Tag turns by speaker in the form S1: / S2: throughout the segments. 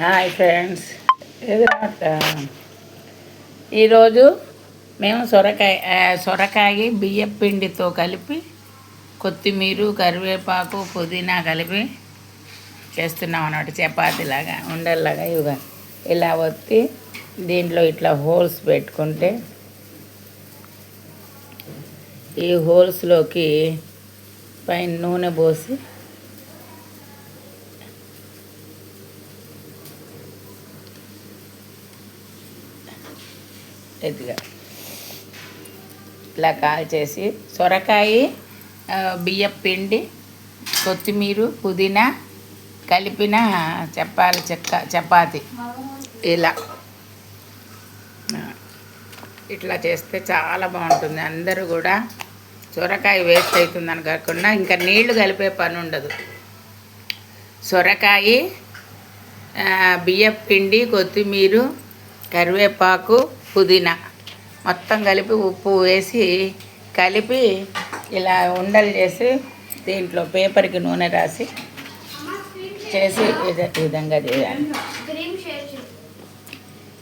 S1: Hi friends. ఈరోజు మేము సొరకాయ బియ్యం పిండితో కలిపి కొత్తిమీర కరివేపాకు పుదీనా కలిపి చేస్తున్నాం అన్నమాట. చపాతీలాగా ఉండల్లాగా ఇవ్వ ఇలా ఒత్తి దీంట్లో ఇట్లా హోల్స్ పెట్టుకుంటే ఈ హోల్స్లోకి పైన నూనె పోసి ఇదిగా ఇలా కాల్చేసి సొరకాయ బియ్యం పిండి కొత్తిమీర పుదీనా కలిపిన చపాతి ఇలా ఇట్లా చేస్తే చాలా బాగుంటుంది. అందరూ కూడా సొరకాయ వేస్ట్ అవుతుందని కాకుండా ఇంకా నీళ్లు కలిపే పని ఉండదు. సొరకాయ బియ్యం పిండి కొత్తిమీర కరివేపాకు పుదీనా మొత్తం కలిపి ఉప్పు వేసి కలిపి ఇలా ఉండలు చేసి దీంట్లో పేపర్కి నూనె రాసి చేసి విధంగా చేయాలి.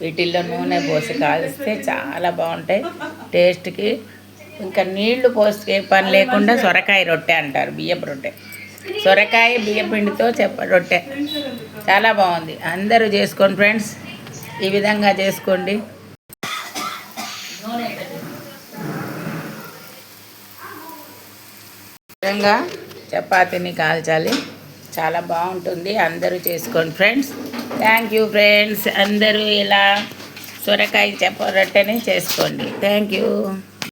S1: వీటిల్లో నూనె పోసి కాల్స్తే చాలా బాగుంటాయి టేస్ట్కి. ఇంకా నీళ్లు పోస్తే పని లేకుండా సొరకాయ రొట్టె అంటారు. బియ్యపు రొట్టె, సొరకాయ బియ్యం పిండితో రొట్టె చాలా బాగుంది. అందరూ చేసుకోండి ఫ్రెండ్స్, ఈ విధంగా చేసుకోండి. విధంగా చపాతీని కాల్చాలి, చాలా బాగుంటుంది. అందరూ చేసుకోండి ఫ్రెండ్స్. Thank you friends. అందరూ ఇలా సొరకాయ రొట్టెని చేసుకోండి. Thank you.